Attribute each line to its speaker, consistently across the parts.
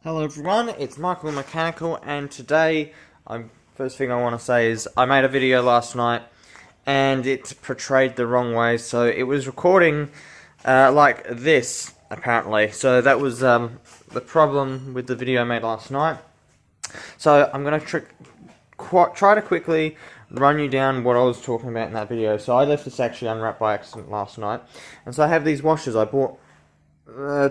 Speaker 1: Hello everyone, it's Michael Mechanical, and today, first thing I want to say is I made a video last night and it portrayed the wrong way, so it was recording like this apparently. So that was the problem with the video I made last night. So I'm going to try to quickly run you down what I was talking about in that video. So I left this actually unwrapped by accident last night, and so I have these washers. I bought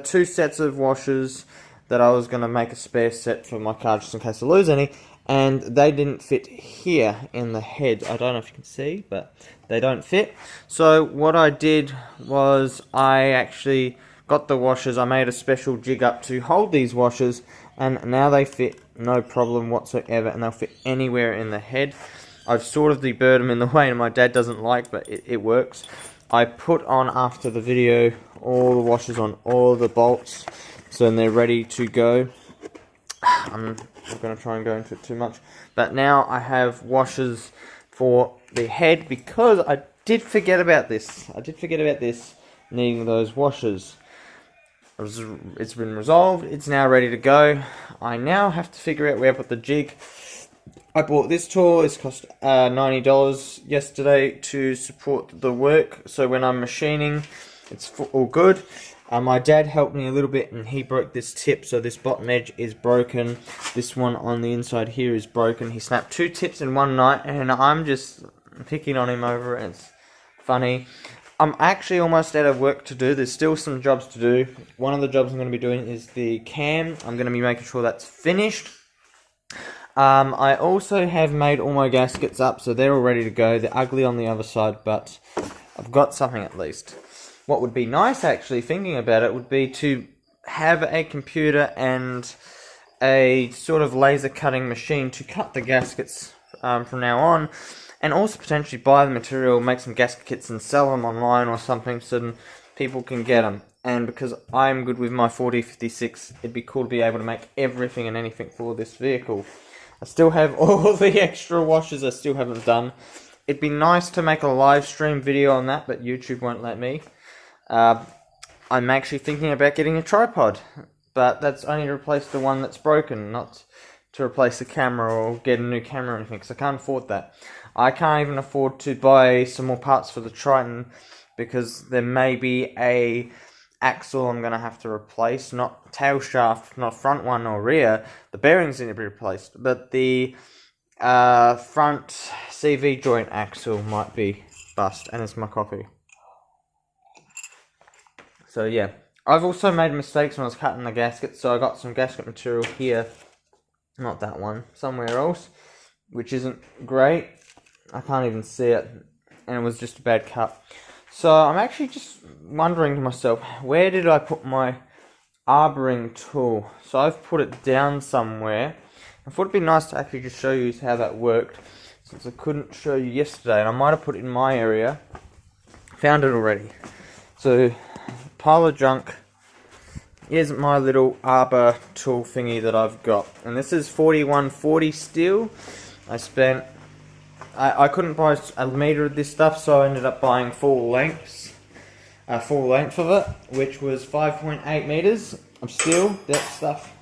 Speaker 1: two sets of washers that I was going to make a spare set for my car just in case I lose any, and they didn't fit here in the head. I don't know if you can see, but they don't fit. So what I did was I actually got the washers. I made a special jig up to hold these washers, and now they fit no problem whatsoever, and they'll fit anywhere in the head. I've sort of deburred them in the way and my dad doesn't like, but it works. I put on, after the video, all the washers on all the bolts, so then they're ready to go. I'm not going to try and go into it too much, but now I have washers for the head because I did forget about this. Needing those washers. It's been resolved. It's now ready to go. I now have to figure out where I put the jig. I bought this tool. It's cost $90 yesterday to support the work. So when I'm machining, it's all good. My dad helped me a little bit and he broke this tip, so this bottom edge is broken. This one on the inside here is broken. He snapped two tips in one night and I'm just picking on him over it. It's funny. I'm actually almost out of work to do. There's still some jobs to do. One of the jobs I'm going to be doing is the cam. I'm going to be making sure that's finished. I also have made all my gaskets up, so they're all ready to go. They're ugly on the other side, but I've got something at least. What would be nice, actually, thinking about it, would be to have a computer and a sort of laser cutting machine to cut the gaskets from now on, and also potentially buy the material, make some gasket kits and sell them online or something so then people can get them. And because I'm good with my 4056, it'd be cool to be able to make everything and anything for this vehicle. I still have all the extra washers I still haven't done. It'd be nice to make a live stream video on that, but YouTube won't let me. I'm actually thinking about getting a tripod, but that's only to replace the one that's broken, not to replace the camera or get a new camera or anything, because I can't afford that. I can't even afford to buy some more parts for the Triton, because there may be a axle I'm going to have to replace, not tail shaft, not front one or rear. The bearings need to be replaced, but the front CV joint axle might be bust, and it's my coffee. So yeah, I've also made mistakes when I was cutting the gasket, so I got some gasket material here, not that one, somewhere else, which isn't great. I can't even see it, and it was just a bad cut. So I'm actually just wondering to myself, where did I put my arboring tool? So I've put it down somewhere. I thought it'd be nice to actually just show you how that worked, since I couldn't show you yesterday, and I might have put it in my area. Found it already. So, pile of junk. Here's my little arbor tool thingy that I've got, and this is 4140 steel. I couldn't buy a meter of this stuff, so I ended up buying full length of it, which was 5.8 meters of steel. That stuff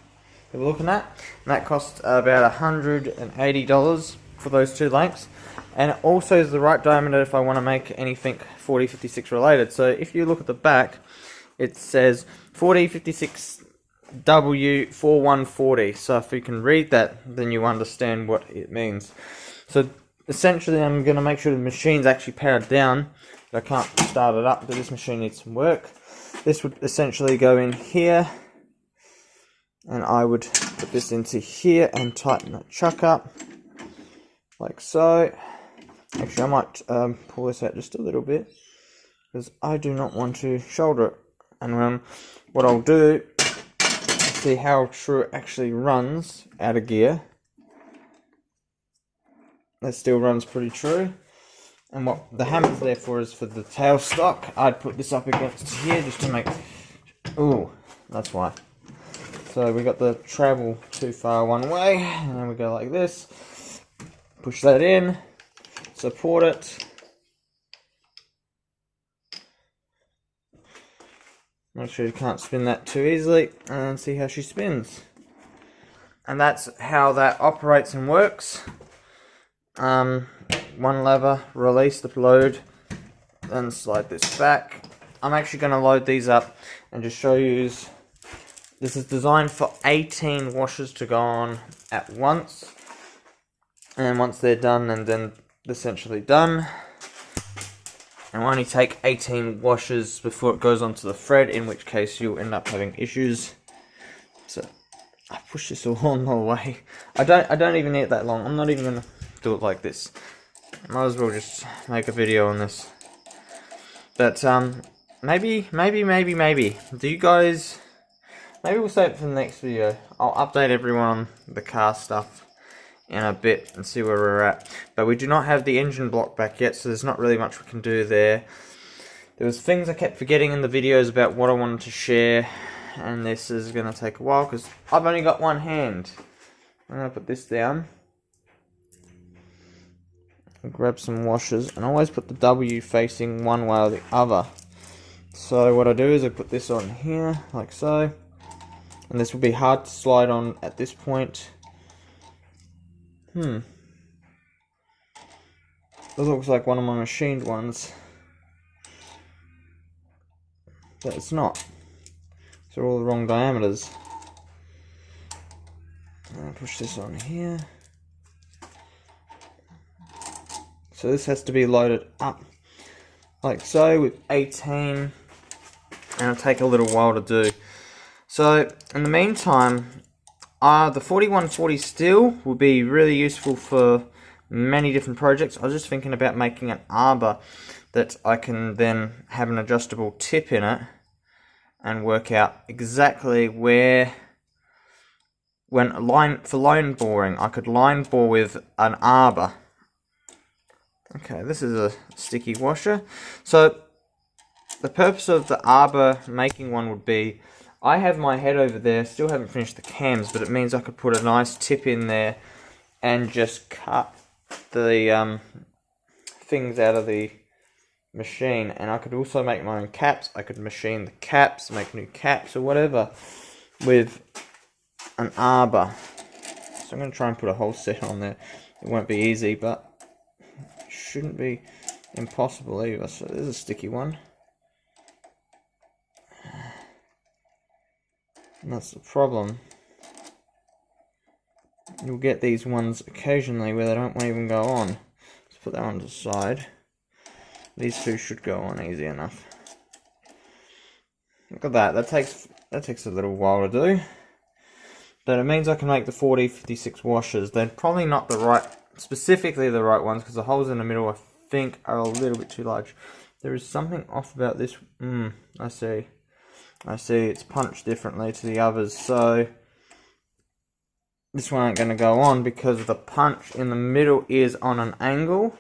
Speaker 1: that we're looking at, and that cost about $180 for those two lengths. And it also is the right diameter if I want to make anything 4056 related. So if you look at the back, it says 4056W4140. So if you can read that, then you understand what it means. So essentially, I'm going to make sure the machine's actually powered down. I can't start it up, but this machine needs some work. This would essentially go in here, and I would put this into here and tighten that chuck up, like so. Actually, I might pull this out just a little bit, because I do not want to shoulder it. And what I'll do, see how true it actually runs out of gear. That still runs pretty true. And what the hammer's there for is for the tailstock. I'd put this up against here just to make... Ooh, that's why. So we got the travel too far one way, and then we go like this. Push that in. Support it. Make sure you can't spin that too easily, and see how she spins. And that's how that operates and works. One lever, release the load, then slide this back. I'm actually going to load these up and just show you. This is designed for 18 washers to go on at once. And once they're done, and then essentially done. And will only take 18 washers before it goes onto the thread, in which case you'll end up having issues. So I push this all the way. I don't even need it that long. I'm not even gonna do it like this. Might as well just make a video on this. But maybe. Do you guys? Maybe we'll save it for the next video. I'll update everyone on the car stuff in a bit and see where we're at. But we do not have the engine block back yet, so there's not really much we can do there. There was things I kept forgetting in the videos about what I wanted to share, and this is going to take a while because I've only got one hand. I'm going to put this down. Grab some washers, and always put the W facing one way or the other. So what I do is I put this on here, like so. And this will be hard to slide on at this point. This looks like one of my machined ones. But it's not. These are all the wrong diameters. I'll push this on here. So this has to be loaded up like so with 18. And it'll take a little while to do. So, in the meantime, the 4140 steel will be really useful for many different projects. I was just thinking about making an arbor that I can then have an adjustable tip in it and work out exactly where, for line boring, I could line bore with an arbor. Okay, this is a sticky washer. So, the purpose of the arbor making one would be, I have my head over there, still haven't finished the cams, but it means I could put a nice tip in there and just cut the things out of the machine. And I could also make my own caps. I could machine the caps, make new caps or whatever with an arbor. So I'm going to try and put a whole set on there. It won't be easy, but it shouldn't be impossible either. So there's a sticky one. And that's the problem. You'll get these ones occasionally where they don't even go on. Let's put that one to the side. These two should go on easy enough. Look at that. That takes a little while to do. But it means I can make the 4056 washers. They're probably not specifically the right ones, because the holes in the middle I think are a little bit too large. There is something off about this. I see it's punched differently to the others, so this one ain't going to go on because the punch in the middle is on an angle.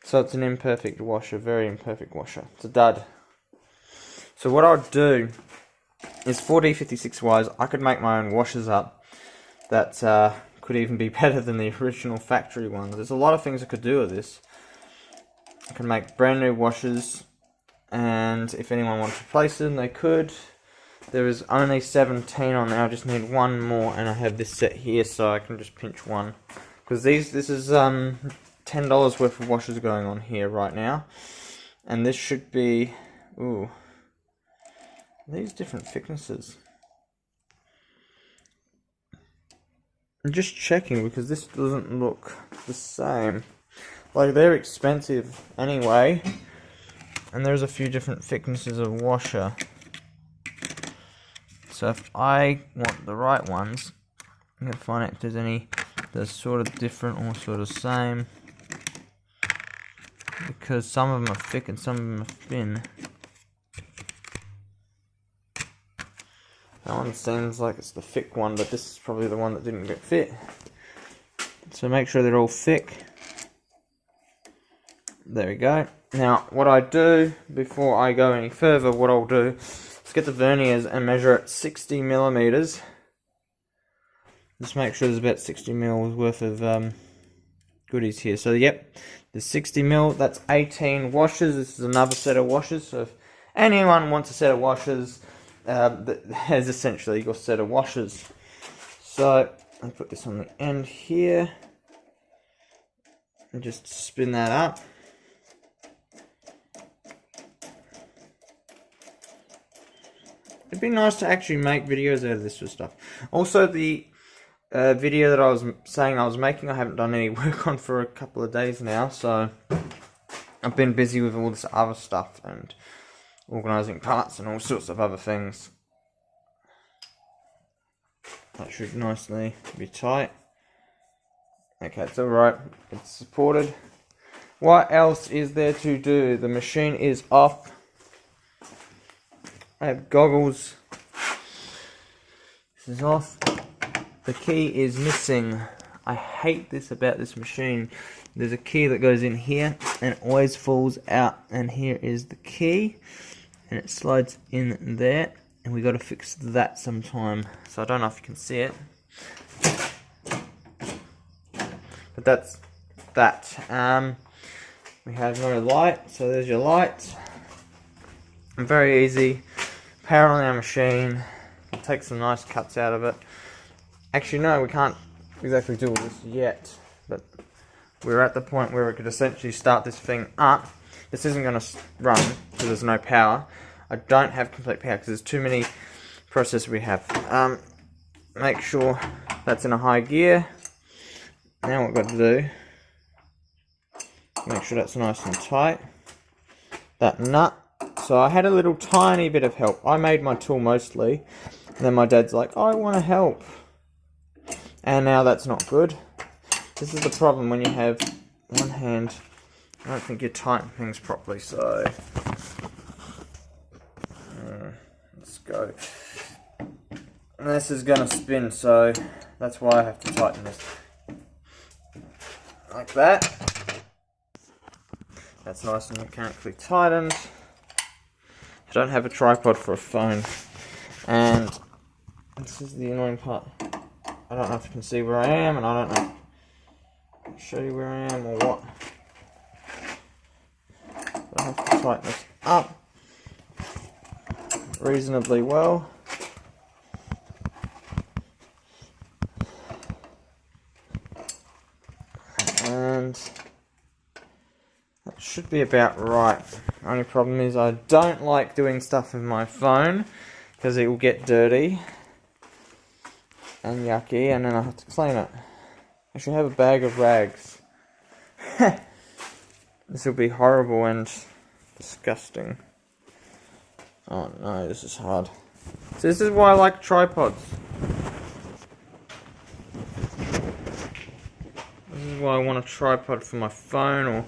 Speaker 1: So it's an imperfect washer, very imperfect washer. It's a dud. So what I'll do is 4056 wise, I could make my own washers up that could even be better than the original factory ones. There's a lot of things I could do with this. I can make brand new washers. And if anyone wants to place them, they could. There is only 17 on there. I just need one more, and I have this set here, so I can just pinch one. Because this is $10 worth of washers going on here right now, and this should be these different thicknesses. I'm just checking because this doesn't look the same. Like, they're expensive anyway. And there's a few different thicknesses of washer. So if I want the right ones, I'm going to find out if there's any that's sort of different or sort of same. Because some of them are thick and some of them are thin. That one seems like it's the thick one, but this is probably the one that didn't get fit. So make sure they're all thick. There we go. Now, what I do, before I go any further, what I'll do is get the verniers and measure it 60 millimeters. Just make sure there's about 60 mils worth of goodies here. So, yep, there's 60 mil, that's 18 washers. This is another set of washers. So, if anyone wants a set of washers, there's essentially your set of washers. So, I put this on the end here and just spin that up. It'd be nice to actually make videos out of this sort of stuff. Also, the video that I was saying I was making, I haven't done any work on for a couple of days now, so I've been busy with all this other stuff and organising parts and all sorts of other things. That should nicely be tight. Okay, it's alright. It's supported. What else is there to do? The machine is off. I have goggles. This is off. The key is missing. I hate this about this machine. There's a key that goes in here and it always falls out. And here is the key. And it slides in there. And we got to fix that sometime. So I don't know if you can see it. But that's that. We have no light. So there's your light. Very easy. Power on our machine. I'll take some nice cuts out of it. Actually, no, we can't exactly do all this yet, but we're at the point where we could essentially start this thing up. This isn't going to run because there's no power. I don't have complete power because there's too many processors we have. Make sure that's in a high gear. Now what we've got to do, make sure that's nice and tight. That nut. So I had a little tiny bit of help. I made my tool mostly, and then my dad's like, I want to help. And now that's not good. This is the problem when you have one hand. I don't think you tighten things properly, so let's go. And this is going to spin, so that's why I have to tighten this. Like that. That's nice and mechanically tightened. I don't have a tripod for a phone. And this is the annoying part. I don't know if you can see where I am, and I don't know. I'll show you where I am or what. But I have to tighten this up reasonably well. And that should be about right. The only problem is I don't like doing stuff with my phone because it will get dirty and yucky, and then I have to clean it. I should have a bag of rags. This will be horrible and disgusting. Oh no, this is hard. So this is why I like tripods. This is why I want a tripod for my phone, or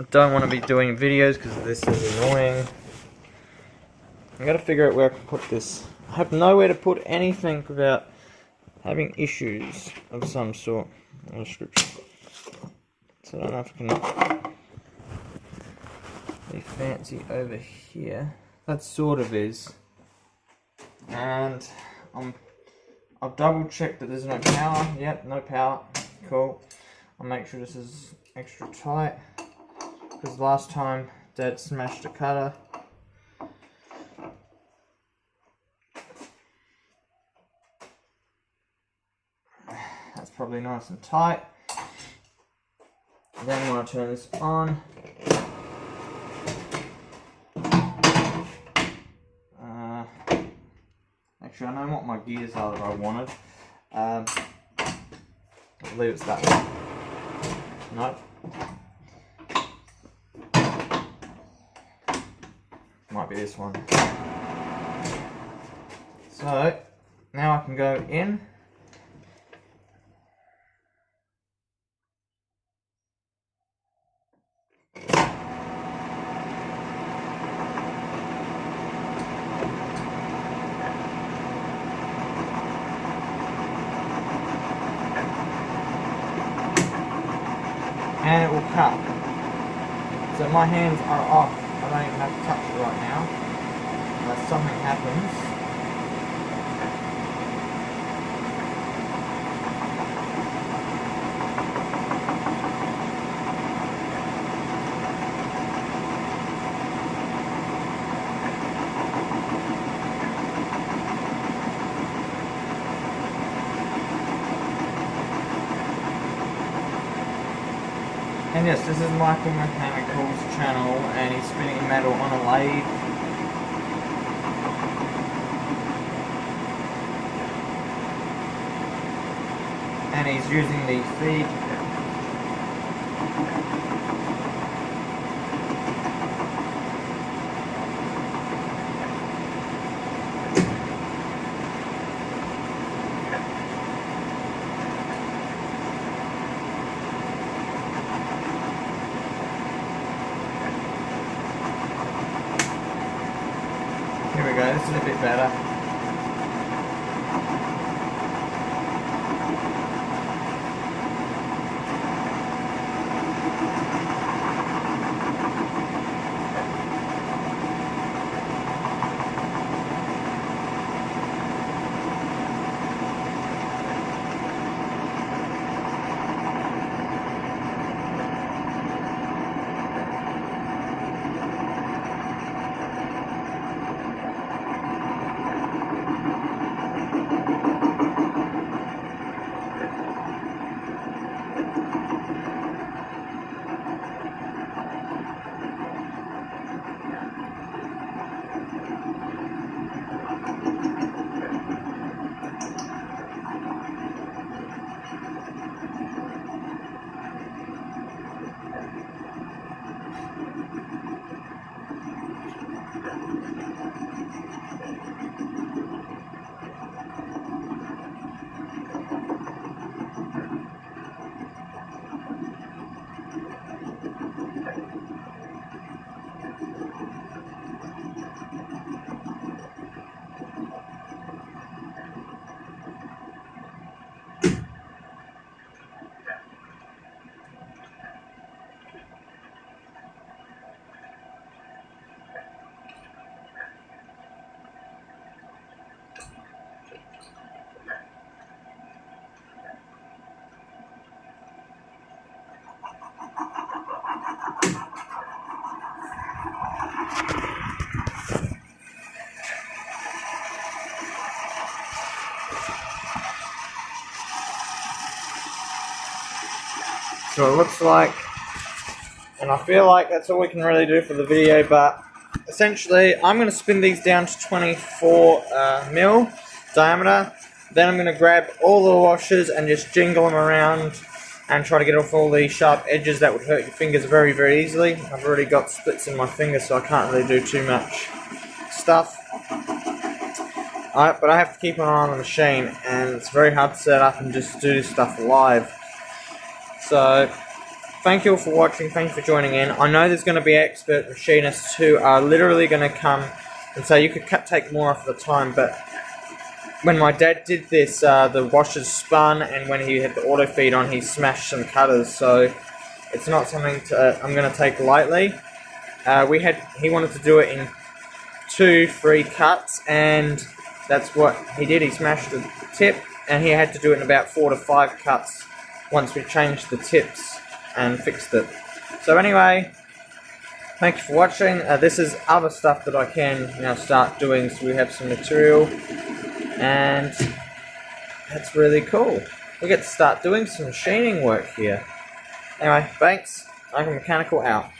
Speaker 1: I don't want to be doing videos because this is annoying. I gotta figure out where I can put this. I have nowhere to put anything without having issues of some sort. Description. So I don't know if I can be fancy over here. That sort of is. And I've double checked that there's no power. Yep, no power. Cool. I'll make sure this is extra tight, because last time Dad smashed a cutter. That's probably nice and tight. And then when I turn this on, actually I know what my gears are that I wanted. I believe it's that one. Nope. Might be this one. So now I can go in. And it will cut. So my hands are off. I don't even have to touch it right now, unless something happens. And yes, this is Michael Mechanical's channel, and he's spinning metal on a lathe. And he's using the feed. Here we go, this is a bit better. So it looks like, and I feel like that's all we can really do for the video, but essentially I'm going to spin these down to 24 mil diameter. Then I'm going to grab all the washers and just jingle them around and try to get off all the sharp edges that would hurt your fingers very, very easily. I've already got splits in my fingers, so I can't really do too much stuff. But I have to keep an eye on the machine, and it's very hard to set up and just do this stuff live. So, thank you all for watching, thank you for joining in. I know there's going to be expert machinists who are literally going to come and say you could take more off the time, but when my dad did this, the washers spun, and when he had the auto feed on, he smashed some cutters, so it's not something I'm going to take lightly. He wanted to do it in 2-3 cuts, and that's what he did. He smashed the tip, and he had to do it in about 4 to 5 cuts once we changed the tips and fixed it. So anyway, thank you for watching. This is other stuff that I can now start doing, so we have some material, and that's really cool. We get to start doing some machining work here. Anyway, thanks. Michael Mechanical out.